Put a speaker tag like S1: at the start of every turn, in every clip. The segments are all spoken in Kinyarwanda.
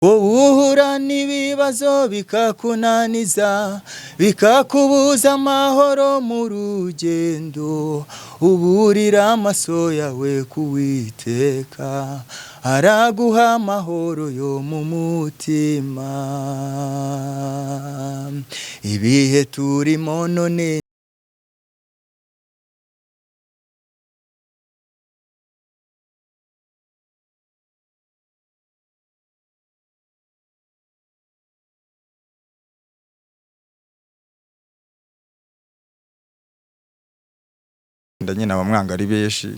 S1: wowe uhura n'ibibazo bikakunaniza, bikakubuza amahoro mu rugendo, uburira amaso yawe kuwiteka, araguha amahoro yo mu mutima. Ibihe turimo none nyine abamwanga ari benshi.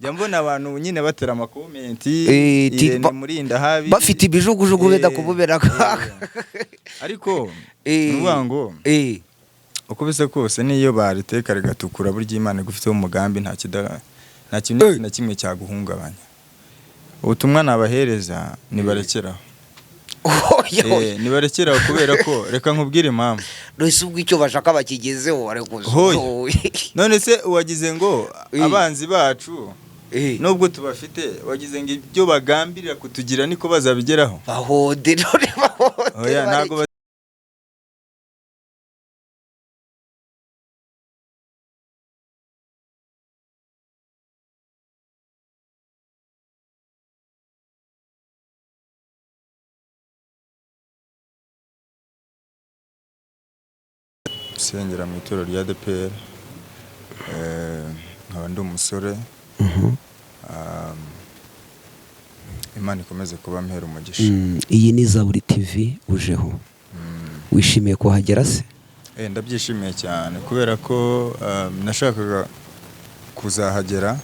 S1: Jya mbona abantu nyine batera amakomenti Irene Murinda habi
S2: bafite ibijugujugu benda kububera
S1: ariko nuvuga ngo uko bisa kose niyo bariteka rigatukura burya Imana igufiteho umugambi nta kintu na kimwe cyaguhungabanya. Ubutumwa nabahereza nibarekeraho. Nibarekeraho kubera ko reka nkubwire impamvu.
S2: Rwese ubwo icyo bashaka bakigezeho ariko
S1: none se wagize ngo abanzi bacu nubwo tubafite wagize ngo ibyo bagambirira kutugira niko bazabigeraho.
S2: Bahode none bahode.
S1: Oya ntago sengera mu itorero rya ADPR, nkaba ndi umusore. Imana ikomeze kuba mpera umugisha.
S2: Iyi ni Zaburi TV ujeho. Wishimiye kuhagera se?
S1: Ndabyishimiye cyane kubera ko nashakaga kuzahagera.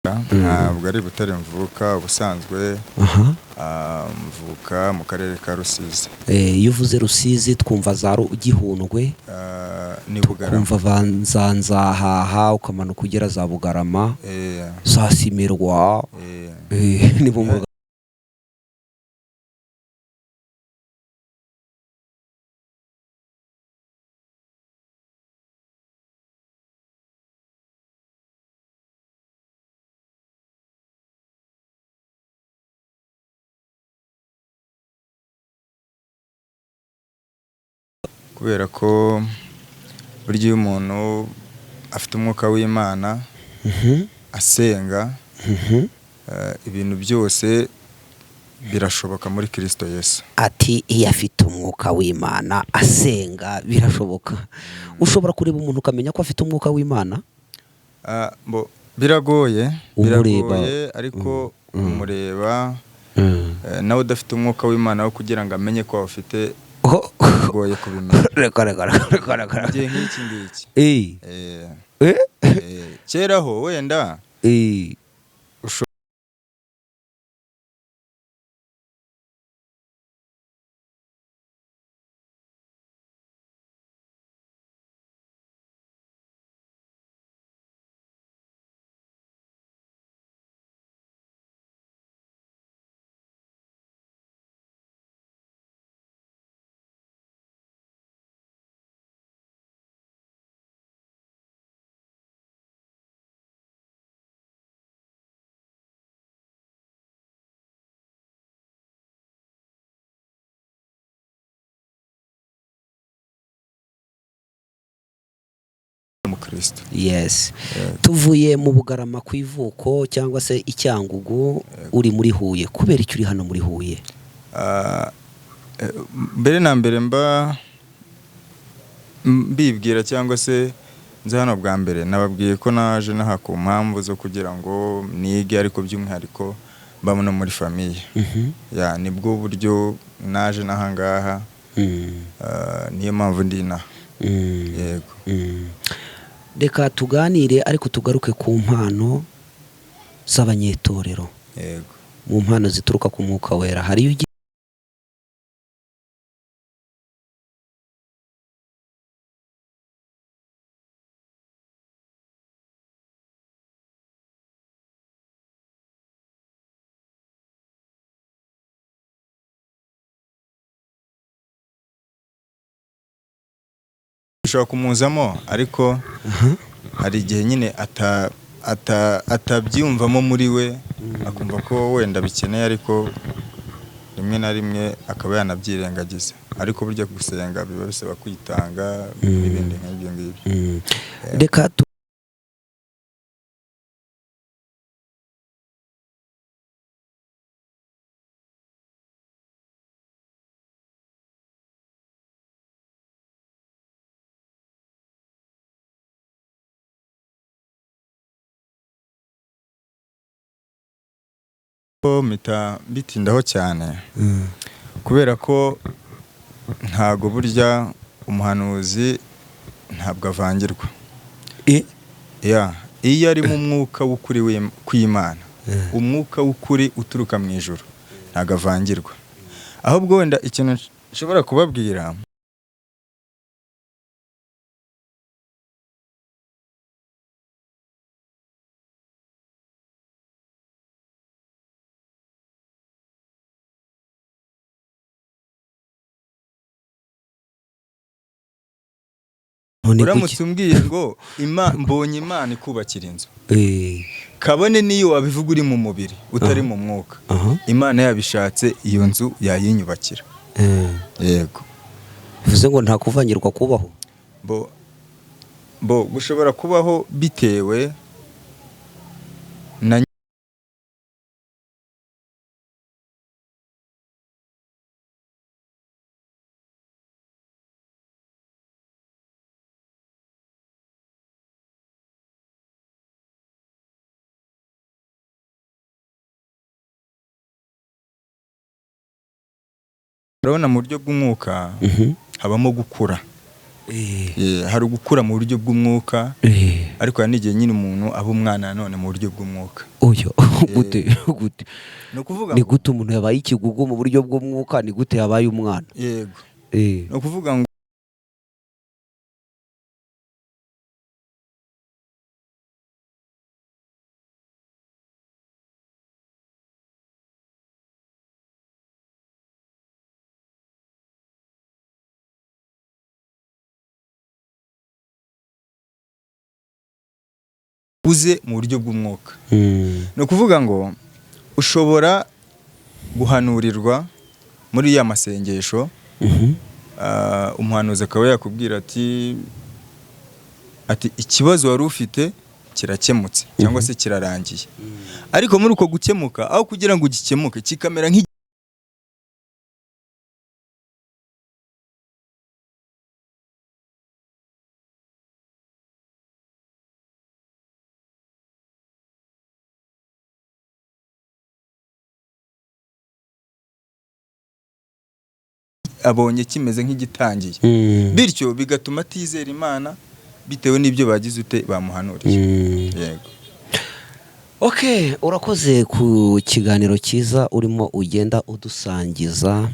S1: Ntabwo ari Butare mvuka, ubusanzwe mvuka mu karere ka Rusizi.
S2: Iyo uvuze Rusizi twumva za Gihundwe,
S1: ni Bugarama,
S2: twumva Banzanzahaha ukamanuka ugera za Bugarama, za Simirwa, ni bo
S1: kubera ko burya iyo umuntu afite umwuka w'Imana asenga, ibintu byose birashoboka muri Kristo Yesu.
S2: Ati iyo afite umwuka w'Imana asenga birashoboka. Ushobora kureba umuntu ukamenya ko afite umwuka w'Imana?
S1: Biragoye ariko umureba nawe udafite umwuka w'Imana wo kugira ngo amenye ko afite goye kubimenya. Ngiye nk'iki ngiki kera ho wenda Kristo.
S2: Yes. Tuvuye mu Bugarama ku ivuko cyangwa se Icyangugu, uri muri Huye. Kubera icyo uri hano muri Huye?
S1: Mbere na mbere mbibwira cyangwa se nza hano bwa mbere nababwiye ko naje naha ku mpamvu zo kugira ngo nige, ariko by'umwihariko mba no muri famiye. Nibwo buryo naje nahangaha, niyo mpamvu ndi naha. Yego.
S2: Reka tuganire ariko tugaruke ku mpano z'abanyetorero.
S1: Yego.
S2: Mu mpano zituruka ku Mwuka Wera hari
S1: ushobora kumuzamo ariko hari igihe nyine atabyiyumvamo muri we akumva ko wenda bikeneye ariko rimwe na rimwe akaba yanabyirengagiza ariko burya gusenga biba bisaba kwitanga n'ibindi nk'ibyo ngibyo.
S2: Reka
S1: mpita bitindaho cyane kubera ko ntago burya umuhanuzi ntabwo avangirwa. Iyo ari mu mwuka w'ukuri kw'Imana, umwuka w'ukuri uturuka mu ijuru ntago avangirwa. Ahubwo wenda ikintu nshobora kubabwira, uramutse umbwiye ngo mbonye Imana ikubakira inzu, kabone niyo wabivuga uri mu mubiri utari mu mwuka, Imana yabishatse iyo nzu yayinyubakira. Yego,
S2: bivuze ngo nta kuvangirwa kubaho.
S1: gushobora kubaho bitewe na urabona mu buryo bw'umwuka habamo gukura. Hari ugukura mu buryo bw'umwuka ariko hari n'igihe nyine umuntu aba umwana none mu buryo bw'umwuka.
S2: Gute ni gute umuntu yabaye ikigugu mu buryo bw'umwuka, ni gute yabaye umwana?
S1: Yego, ni ukuvuga ngo uze mu buryo bw'umwuka. Ni ukuvuga ngo ushobora guhanurirwa muri ya masengesho, umuhanuzi akaba yakubwira ati ikibazo wari ufite kirakemutse cyangwa se kirarangiye, ariko muri uko gukemuka aho kugira ngo gikemuke kikamera abonye kimeze nk'igitangiye, bityo bigatuma atizera Imana bitewe n'ibyo bagize ute bamuhanuriye. Yego.
S2: Urakoze ku kiganiro cyiza urimo ugenda udusangiza,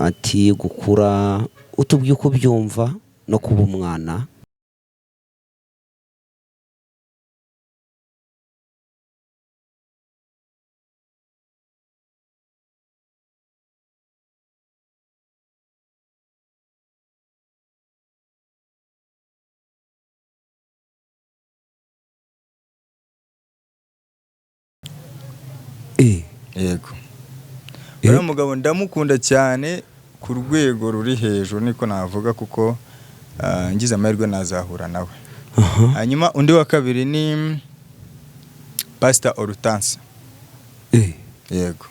S2: ati gukura utubwiye uko byumva no kuba umwana.
S1: Yego, uriya mugabo ndamukunda cyane ku rwego ruri hejuru niko navuga, kuko ngize amahirwe nazahura nawe. Hanyuma undi wa kabiri ni Pastor Hortense. Yego,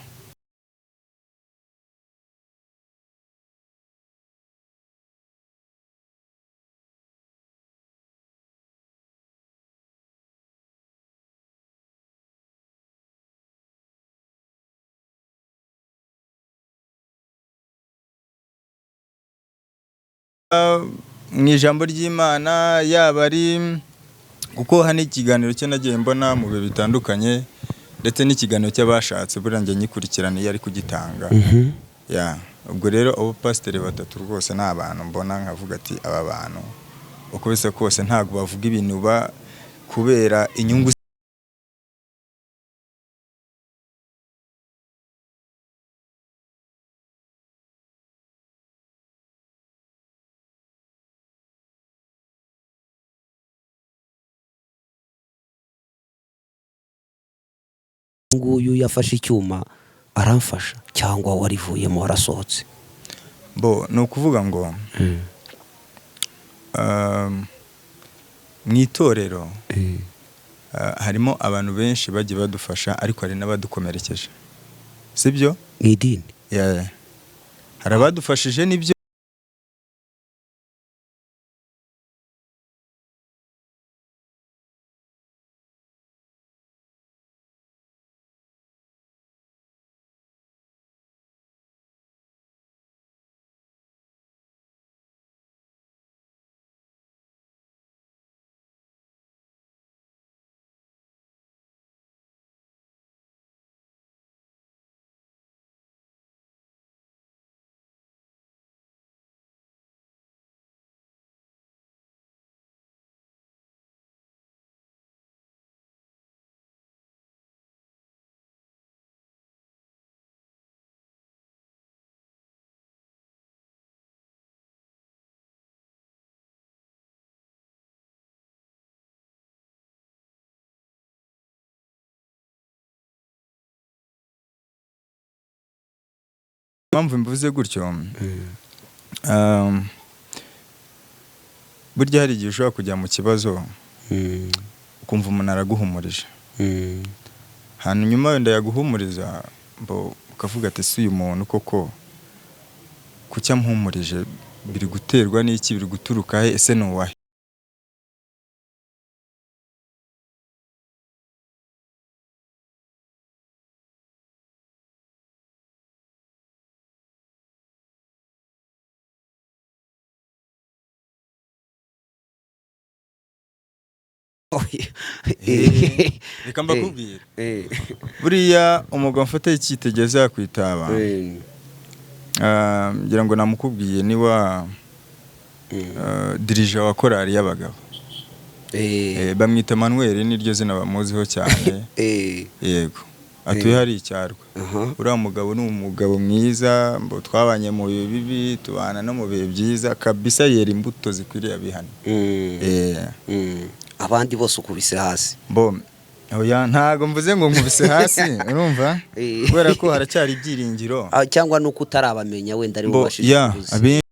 S1: mu ijambo ry'Imana yaba ari kuko hano ikiganiro cye nagiye mbona mu bihe bitandukanye, ndetse n'ikiganiro cy'abashatse buriya njye nyikurikirana iyo ari kugitanga. Ubwo rero abo pasiteri batatu rwose ni abantu mbona nkavuga ati aba bantu uko bisa kose ntabwo bavuga ibintu kubera inyungu
S2: nguyu yafashe icyuma aramfasha cyangwa warivuyemo warasohotse?
S1: bo ni ukuvuga ngo mu itorero harimo abantu benshi bagiye badufasha ariko hari n'abadukomerekeje, sibyo?
S2: Mu idini
S1: hari abadufashije n'ibyo mpamvu mbivuze gutyo. Burya hari igihe ushobora kujya mu kibazo ukumva umuntu araguhumurije, hanyuma wenda yaguhumuriza ukavuga ati si uyu muntu koko kuki amuhumurije, biri guterwa n'iki, biri guturuka he, ese ni uwahe? Reka mbakubwire, buriya umugabo mfata icyitegerezo yakwitaba, ngira ngo namukubwiye ni wa dirija wa korali y'abagabo, bamwita Manuel, niryo zina bamuziho cyane. Yego, atuye hari icyarwa. Uriya mugabo ni umugabo mwiza, twabanye mu bihe bibi tubana no mu bihe byiza kabisa, yera imbuto zikwiriye abihana.
S2: Abandi bose ukubise hasi?
S1: Oya, ntago mvuze ngo nkubise hasi, urumva? Kubera ko haracyari ibyiringiro,
S2: cyangwa nuko utarabamenya wenda ari ubashije kuzi.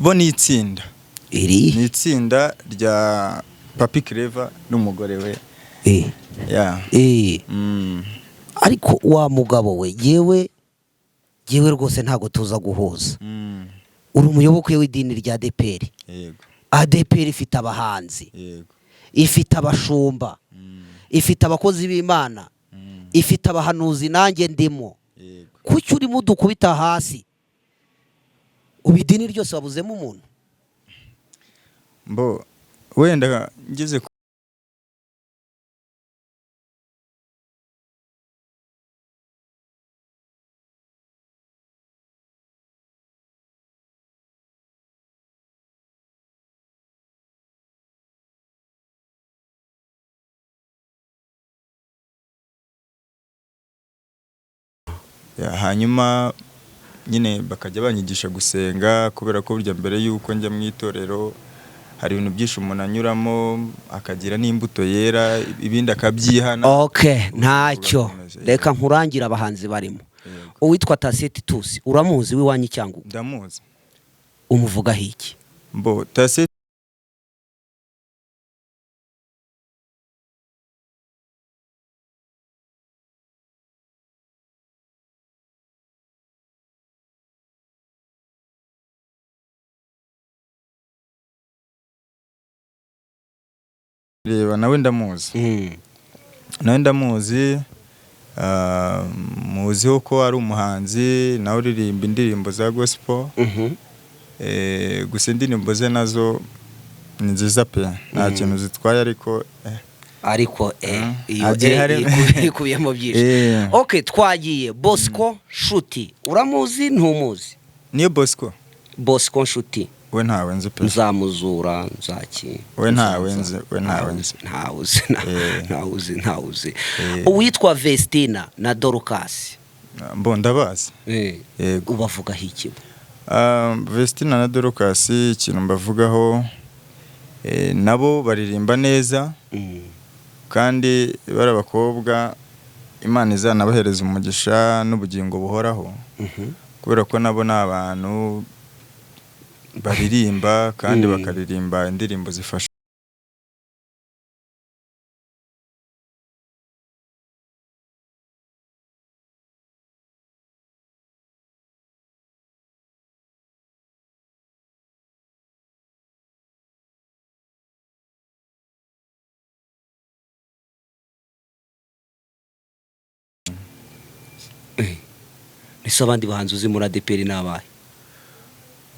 S2: Bo ni itsinda, ni itsinda rya Papi Clever n'umugore we. Ariko wa mugabo we, yewe rwose ntago tuza guhuza. Uri umuyoboke w'idini rya ADEPR. ADEPR ifite abahanzi, ifite abashumba, ifite abakozi b'Imana, ifite abahanuzi, nanjye ndimo. Kuki urimo dukubita hasi? Ubidini ryose wabuzemo umuntu?
S1: Wenda ngeze hanyuma nyine bakajya banyigisha gusenga, kubera ko burya mbere yuko njya mu itorero hari ibintu byinshi umuntu anyuramo akagira n'imbuto yera, ibindi akabyihana.
S2: Ntacyo, reka nkurangira abahanzi barimo. Uwitwa Taseti Tusi uramuzi w'iwanyu cyangwa?
S1: Ndamuzi.
S2: Umuvugaho iki?
S1: Taseti reba nawe ndamuzi. Nawe ndamuzi, muziho ko ari umuhanzi nawe uririmba indirimbo za gospel. gusa indirimbo ze nazo ni nziza pe nta kintu zitwaye ariko
S2: iyo ikubiyemo byinshi. Okay, twagiye Bosco Nshuti, uramuzi ntumuzi?
S1: Niyo Bosco
S2: Nshuti
S1: we ntawe nzi pe.
S2: Nzamuzura nzaki
S1: we ntawe nzi
S2: ntawuzi. Uwitwa Vestina na Dorcas
S1: mbo ndabazi.
S2: Ubavugaho iki?
S1: Vestina na Dorcas ikintu mbavugaho, nabo baririmba neza kandi bari abakobwa Imana izanabahereza umugisha n'ubugingo buhoraho, kubera ko nabo ni abantu baririmba kandi bakaririmba indirimbo zifasha.
S2: Ese abandi bahanzi uzi muri ADPR nabahe?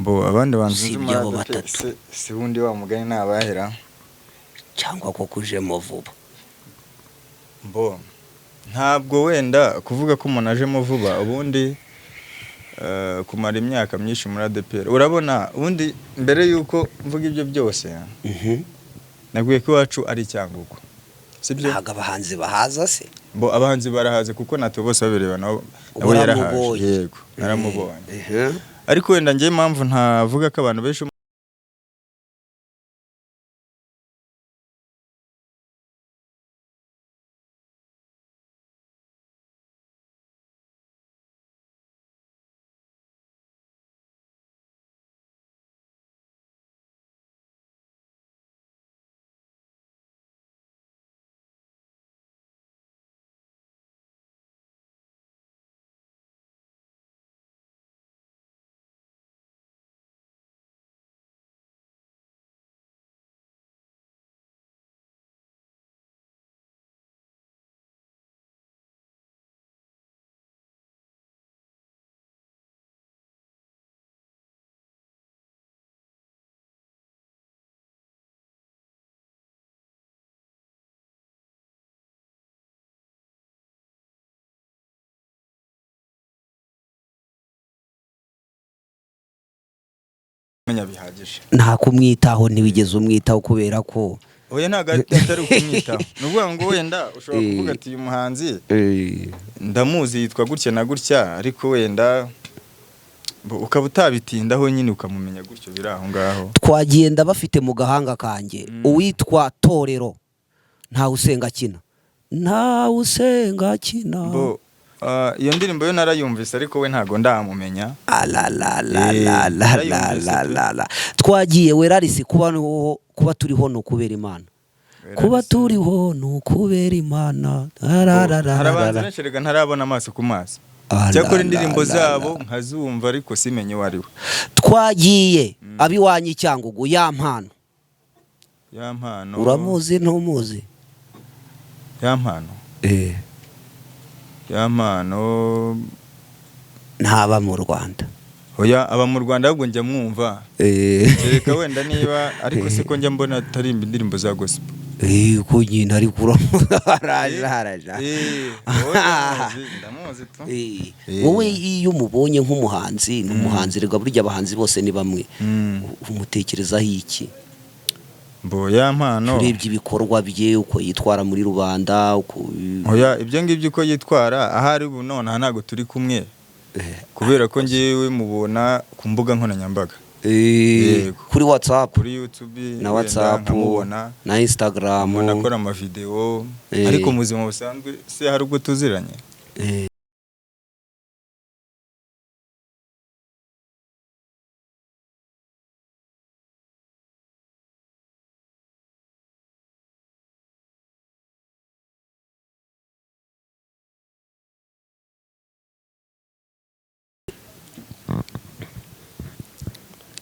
S1: Bo abandi banzi
S2: Usibye abo batatu.
S1: Si wundi wa mugani nabahera
S2: cyangwa ko kujemo vuba?
S1: Bo ntabwo wenda kuvuga ko umuntu ajemo vuba, ubundi kumara imyaka myinshi muri ADPR. Urabona ubundi mbere yuko mvuga ibyo byose nabwiye ko iwacu ari Cyangugu, sibyo?
S2: Ntago abahanzi bahaza se?
S1: Bo abahanzi barahaze kuko natwe bose babireba nabo yarahaje. Yego naramubonye. Ariko wenda ngiye impamvu ntavuga ko abantu benshi menya bihagije.
S2: Nta kumwitaho ntiwigeze umwitaho kubera ko
S1: oya ntago atari kumwitaho. Nuvuga ngo wenda ushobora kuvuga ati uyu muhanzi ndamuzi yitwa gutya na gutya, ariko wenda ukaba utabitindaho nyine ukamumenya gutyo biri aho ngaho.
S2: Twagenda bafite mu gahanga kanjye uwitwa Torero ntawe usenga kina.
S1: Bo iyo ndirimbo yo narayumvise ariko we ntago ndamumenya.
S2: Twagiye Werarisi kuba turiho no kubera Imana. Kuba turiho no kubera Imana.
S1: Harabanza nesherega ntarabona amaso ku maso. Cyakora indirimbo zabo nkazumva ariko simenye wari we.
S2: Twagiye abiwanyi Cyangugu Yampano. Uramuzi ntumuzi?
S1: Yampano
S2: ntaba mu Rwanda.
S1: Oya aba mu Rwanda ahubwo njya mwumva. Reka wenda niba ariko siko njya mbona atarimba indirimbo za gospel.
S2: Ko nyine ari haraje.
S1: Ndamuzi tu.
S2: Wowe iyo umubonye nk'umuhanzi n'umuhanzi rega burya abahanzi bose ni bamwe. Umutekerezaho iki?
S1: Bo Yampano
S2: urebye ibikorwa bye uko yitwara muri rubanda
S1: oya ibyo ngibyo uko yitwara ahari ubu none ntago turi kumwe kubera ko ngiye mubona ku mbuga nkoranyambaga
S2: kuri WhatsApp,
S1: kuri YouTube
S2: na WhatsApp na Instagram,
S1: nakora ama video ariko muzima busanzwe se hari ubwo tuziranye.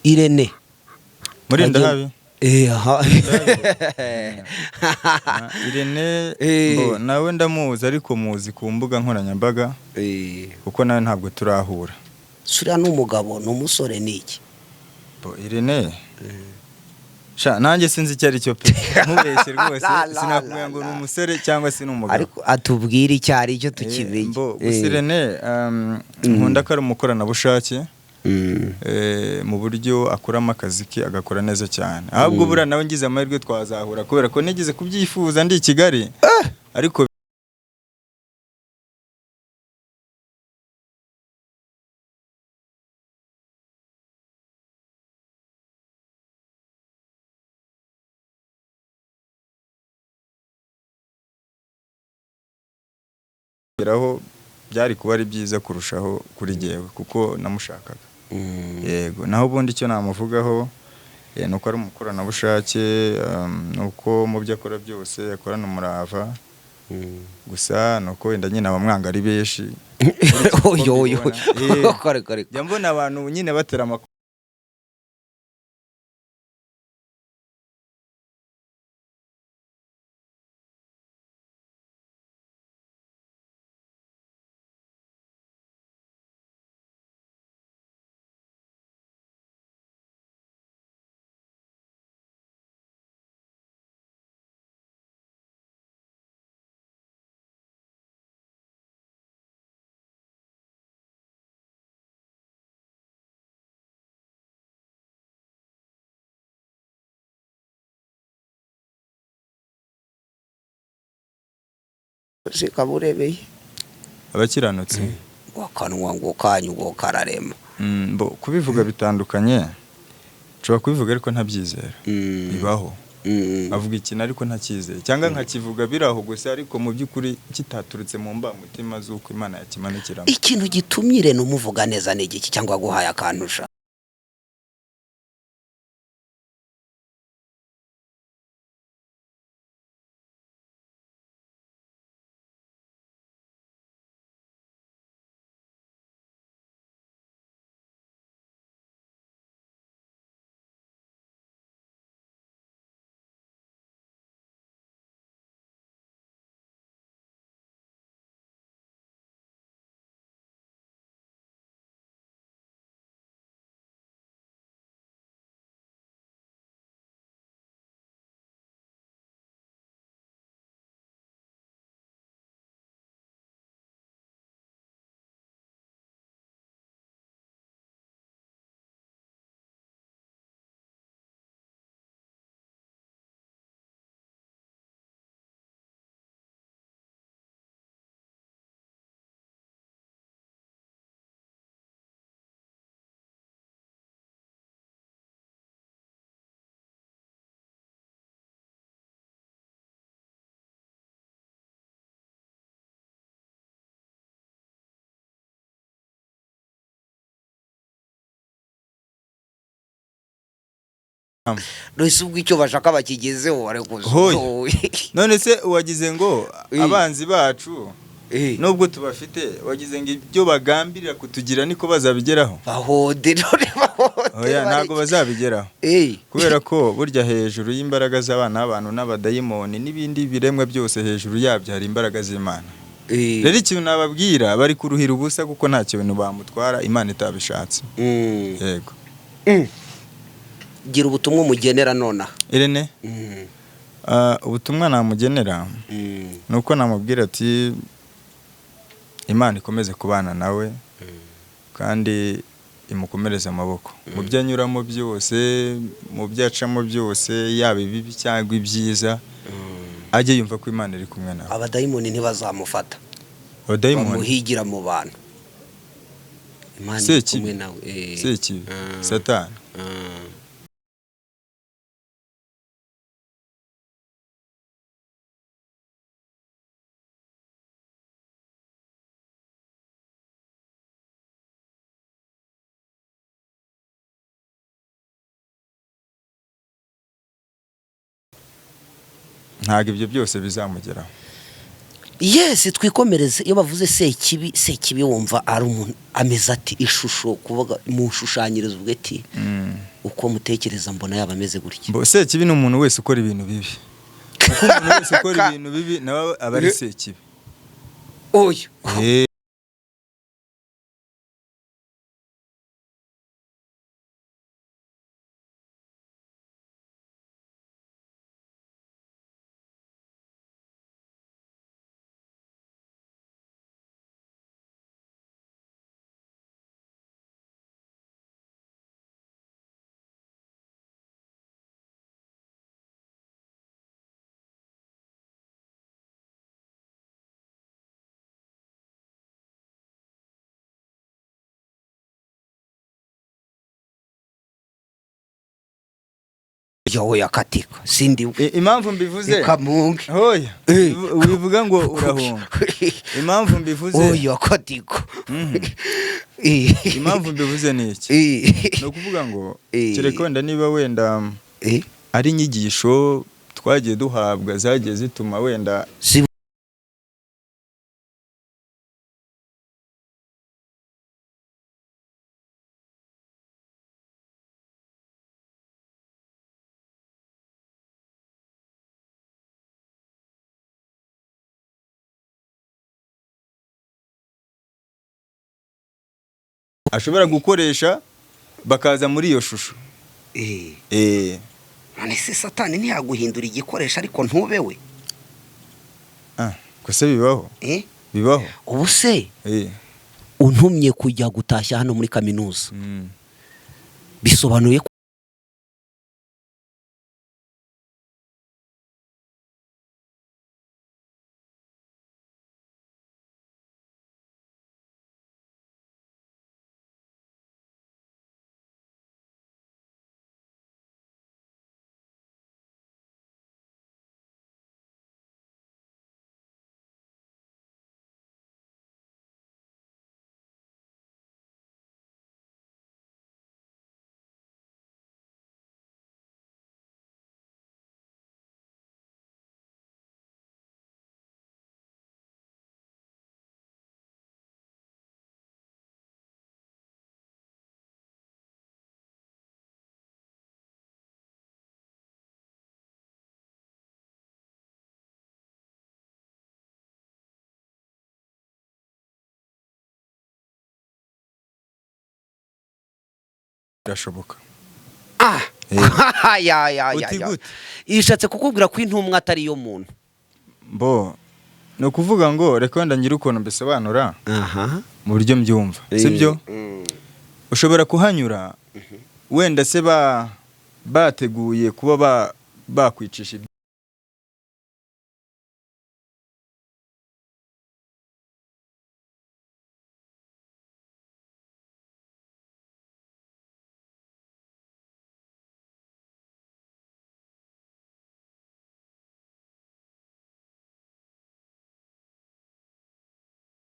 S2: Irene
S1: Murinda habi Irene nawe ndamuzi ariko muzi ku mbuga
S2: nkoranyambaga
S1: kuko nawe ntabwo turahura.
S2: Sura n'umugabo n'umusore niki
S1: Irene sha nanjye sinzi icyo ari cyo pe nkubeshye rwose sinakubwira ngo ni umusore cyangwa se n'umugabo
S2: ariko atubwira icyo ari cyo tukimenye
S1: gusa Irene nkunda ko ari umukoranabushake mu buryo akuramo akazi ke agakora neza cyane ahubwo buriya nawe ngize amahirwe twazahura kubera ko nigeze kubyifuza ndi i Kigali ariko aho byari kuba ari byiza kurushaho kuri jyewe kuko namushakaga yego naho ubundi icyo namuvugaho nuko ari umukoranabushake nuko mu byo akora byose yakorana umurava gusa nuko wenda nyine abamwanga ari benshi jya mbona abantu nyine batera amakuru
S2: zikaburebeye
S1: abakiranutse
S2: wakanwa ngo kanyu ngo kararema
S1: kubivuga bitandukanye nshobora kubivuga ariko ntabyizera bibaho avuga ikintu ariko ntacyizeye cyangwa nkakivuga biraho gusa ariko mu by'ukuri kitaturutse mu mbamutima z'uko Imana yakimanukiramo
S2: ikintu gitumye Irene umuvuga neza ni igiki cyangwa guhaye akantusha Nose ubwo icyo bashaka bakigezeho ariko
S1: none se wagize ngo abanzi bacu nubwo tubafite wagize ngo ibyo bagambirira kutugira niko bazabigeraho
S2: bahode none bahode
S1: ntago bazabigeraho kubera ko burya hejuru y'imbaraga z'abana b'abantu n'abadayimoni n'ibindi biremwa byose hejuru yabyo hari imbaraga z'Imana rero ikintu nababwira bari kuruhira ubusa kuko nta kintu bamutwara Imana itabishatse yego
S2: gira ubutumwa umugenera nona
S1: Irene ubutumwa namugenera nuko namubwira ati Imana ikomeze kubana nawe kandi imukomereze amaboko mu byo anyuramo byose mu byo acamo byose yaba ibibi cyangwa ibyiza ajye yumva ko Imana iri kumwe nawe
S2: abadayimoni ntibazamufata bamuhigira mu bantu Imana iri kumwe nawe
S1: Sekibi Satani ntago ibyo byose bizamugeraho
S2: yes twikomereze iyo bavuze Sekibi wumva ari umuntu ameze ati ishusho kuvuga mu shushanyirizo ubweti uko mutekereza mbona yaba ameze gutya
S1: Sekibi ni umuntu wese ukora ibintu bibi umuntu wese ukora ibintu bibi nawe aba ari Sekibi
S2: oya yowe yakatika sindi
S1: impamvu mbivuze
S2: kamunge
S1: hoya wivuga ngo urahunga impamvu mbivuze
S2: oya akatika
S1: impamvu mbivuze ni iki no kuvuga ngo kereka wenda niba wenda ari inyigisho twagiye duhabwa zagiye zituma wenda ashobora gukoresha bakaza muri iyo shusho.
S2: none se satani ntiyaguhindura igikoresho ariko ntubewe
S1: gusa bibaho
S2: ubu se untumye kujya gutashya hano muri kaminuza bisobanuye
S1: birashoboka.
S2: Ishatse kukubwira ko intumwa atari yo muntu.
S1: No kuvuga ngo reka wenda ngira ukuntu mbisobanura mu buryo mbyumva, sibyo? Ushobora kuhanyura wenda se bateguye kuba bakwicisha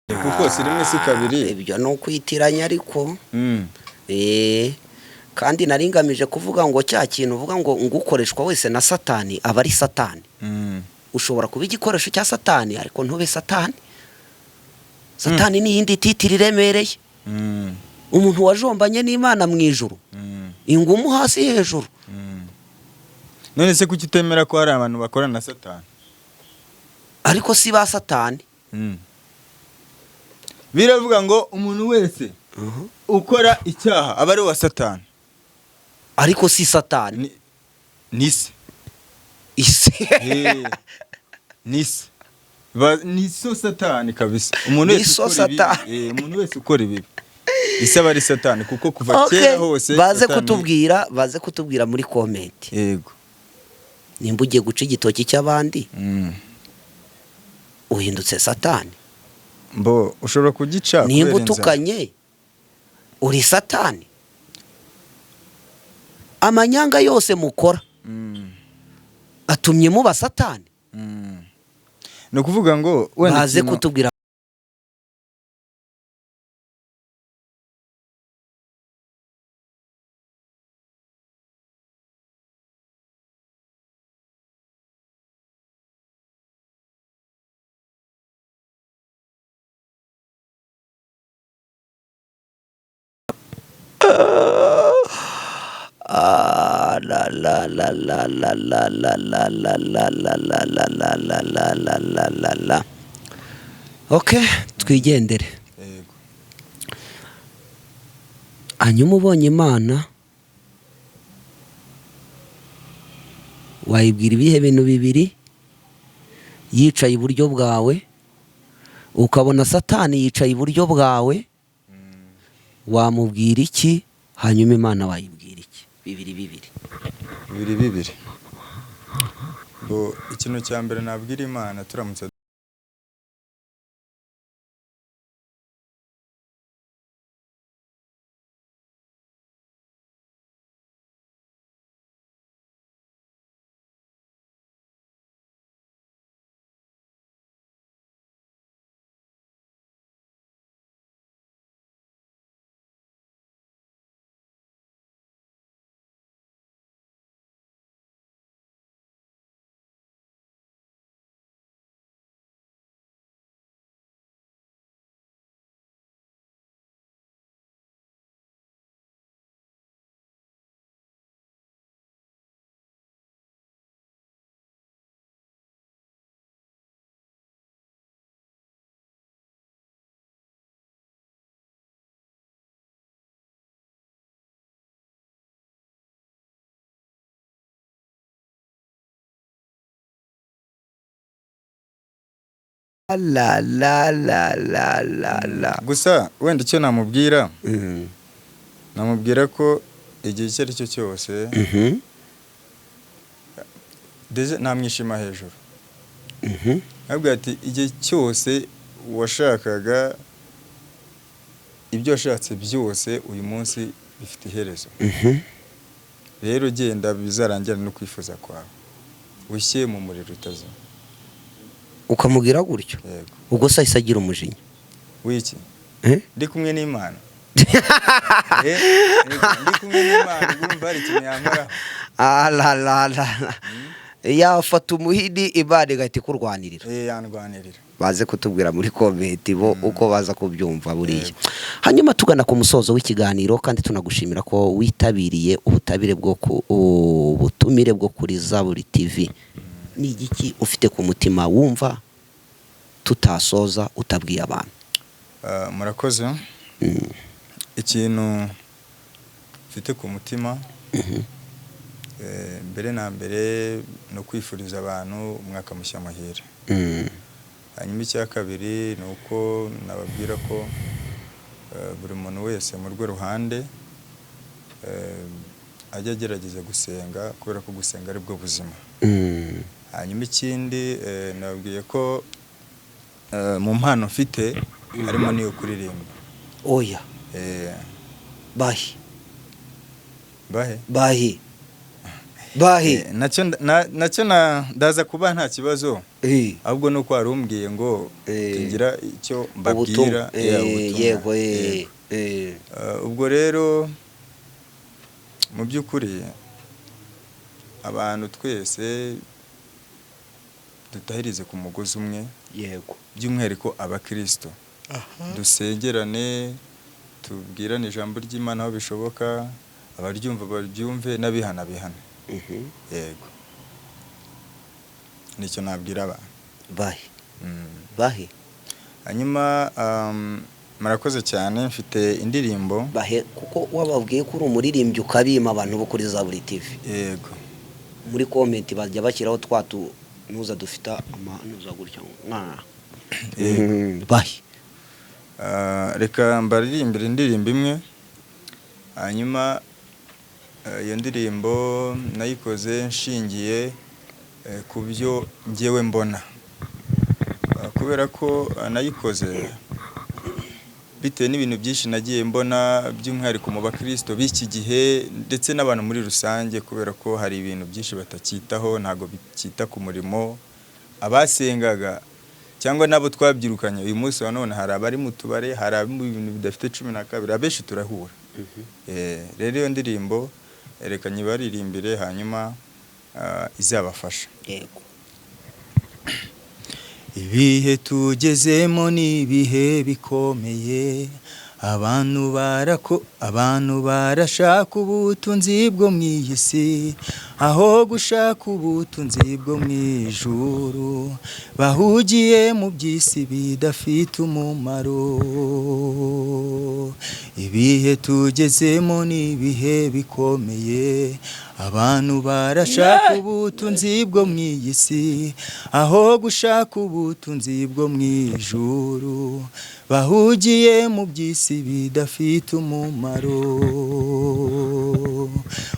S1: kuko si rimwe si kabiri.
S2: Ibyo no kwitiranya ariko kandi naringamije kuvuga ngo cya kintu uvuga ngo ngukoreshwa wese na satani aba ari satani. Ushobora kuba igikoresho cya satani ariko ntube satani. Satani ni yindi titiri remereye. Umuntu wajombanye n'Imana mu ijuru, ingumu hasi hejuru.
S1: None se kuki utemera ko hari abantu bakorana na satani?
S2: Ariko si ba satani.
S1: Biravuga ngo umuntu wese ukora icyaha aba ari wa satani.
S2: Ariko si satani.
S1: Nise. Nise. Niso satani kabisa. Umuntu wese ukora ibi. Isaba ari satani kuko kuva kera hose
S2: baze kutubwira muri comment.
S1: Yego.
S2: Nimba ugiye guca igitoki cy'abandi. Uhindutse satani.
S1: Ushobora kugica
S2: nimba utukanye uri satani. Amanyanga yose mukora atumye muba satani.
S1: No kuvuga ngo
S2: baze kutubwira Okay, twigendere. Hanyuma ubonye Imana wayibwira ibihe bintu bibiri. Yicaye iburyo bwawe, ukabona satani yicaye iburyo bwawe, wamubwira iki? Hanyuma Imana wayibwira iki? Bibiri.
S1: Ikintu cya mbere nabwira Imana turamutse
S2: la la la la la la.
S1: gusa wenda icyo namubwira namubwira ko igihe icyo ari cyo cyose namwishima hejuru. Nabwo ati igihe cyose washakaga ibyo washatse byose uyu munsi bifite iherezo. Rero genda bizarangira no kwifuza kwawe, wishyire mu muriro utazima.
S2: Ukamubwira gutyo?
S1: Yego.
S2: Ubwo se ahise agira umujinya
S1: wiki ndi kumwe n'Imana. Ndi kumwe n'Imana, urumva hari ikintu yankora.
S2: Yafata umuhini Imana igahita ikurwanirira.
S1: Yandwanirira.
S2: Baze kutubwira muri komenti bo uko baza kubyumva buriya. Hanyuma tugana ku musozo w'ikiganiro, kandi tunagushimira ko witabiriye ubutumire bwo kuri Zaburi TV. Ni igiki ufite ku mutima wumva tutasoza utabwiye abantu?
S1: Murakoze. Ikintu mfite ku mutima mbere na mbere no kwifuriza abantu umwaka mushya muhire. Hanyuma icya kabiri ni uko nababwira ko buri muntu wese mu rwe ruhande ajya agerageza gusenga, kubera ko gusenga ari bwo buzima. Hanyuma ikindi nababwiye ko mu mpano mfite harimo n'iyo kuririmba.
S2: Oya. Bahi.
S1: Nacyo ndaza kuba nta kibazo, ahubwo nuko warumbwiye ngo tugira icyo mbabwira.
S2: Yego.
S1: Ubwo rero mu by'ukuri abantu twese dutahirize ku mugozi umwe.
S2: Yego.
S1: By'umwihariko abakristo dusengerane, tubwirane ijambo ry'Imana aho bishoboka, abaryumva baryumve, n'abihana bihana. Yego, nicyo nabwira abantu.
S2: Bahi.
S1: Hanyuma murakoze cyane, mfite indirimbo.
S2: Bahe kuko wababwiye ko uri umuririmbyi ukabima abantu bo kuri Zaburi TV.
S1: Yego.
S2: Muri komenti bajya bashyiraho nuza dufita amanuza gutya. Bahi.
S1: Reka mbaririmbire indirimbo imwe. Hanyuma iyo ndirimbo nayikoze nshingiye ku byo ngewe mbona, kubera ko nayikoze bitewe n'ibintu byinshi nagiye mbona, by'umwihariko mu bakristo b'iki gihe ndetse n'abantu muri rusange, kubera ko hari ibintu byinshi batacyitaho, ntago bikita ku murimo. Abasengaga cyangwa nabo twabyirukanye uyu munsi wa none, hari abari mu tubare, hari abari mu bintu bidafite 12, abenshi turahura. Rero iyo ndirimbo reka nyibaririmbire, hanyuma izabafasha.
S2: Yego.
S1: Ibihe tugezemo ni ibihe bikomeye, abantu barashaka ubutunzi bwo mu iyi si, aho gushaka ubutunzi bwo mu ijuru, bahugiye mu by'isi bidafite umumaro. Ibihe tugezemo ni ibihe bikomeye, abantu barashaka ubutunzi bwo mu iyi si, aho gushaka ubutunzi bwo mu ijuru, bahugiye mu by'isi bidafite umumaro.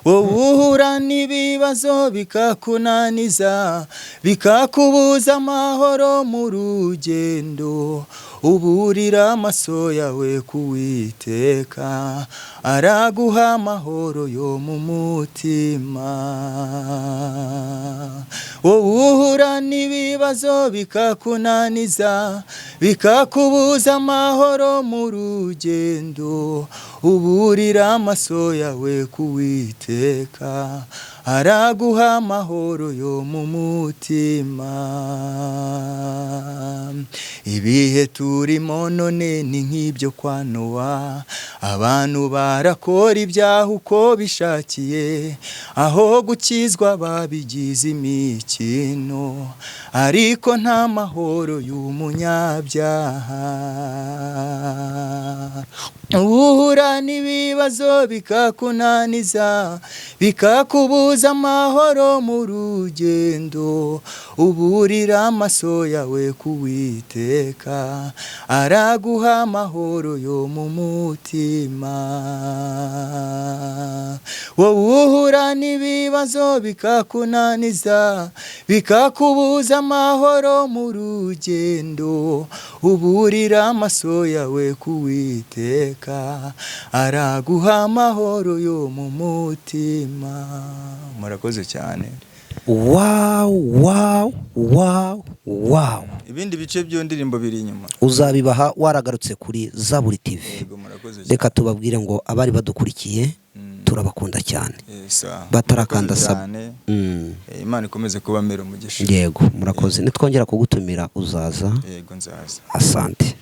S1: Wowe uhura n'ibibazo bikakunaniza, bikakubuza amahoro mu rugendo, uburira amaso yawe kuwiteka, araguha amahoro yo mu mutima. Wowe uhura n'ibibazo bikakunaniza, bikakubuza amahoro mu rugendo, uburira amaso yawe kuwiteka, araguha amahoro yo mu mutima. Ibihe turimo none ni nk'ibyo kwa Nowa, abantu barakora ibyaha uko bishakiye, aho gukizwa babigize imikino, ariko nta mahoro y'umunyabyaha. uhura n'ibibazo bikakunaniza bikakubuza amahoro mu rugendo, uburira amaso yawe kuwiteka araguha amahoro yo mu mutima. Wowe uhura n'ibibazo bikakunaniza bikakubuza amahoro mu rugendo, uburira amaso yawe kuwiteka araguha amahoro yo mu mutima. Murakoze cyane.
S2: Wow.
S1: Ibindi bice by'iyo ndirimbo biri inyuma
S2: uzabibaha waragarutse kuri Zaburi TV.
S1: Yego, murakoze cyane.
S2: Reka tubabwire ngo abari badukurikiye turabakunda cyane, batarakanda saba.
S1: Imana ikomeze kuba mbere umugisha.
S2: Yego, murakoze. Nitwongera kugutumira uzaza.
S1: Yego, nzaza.
S2: Asante.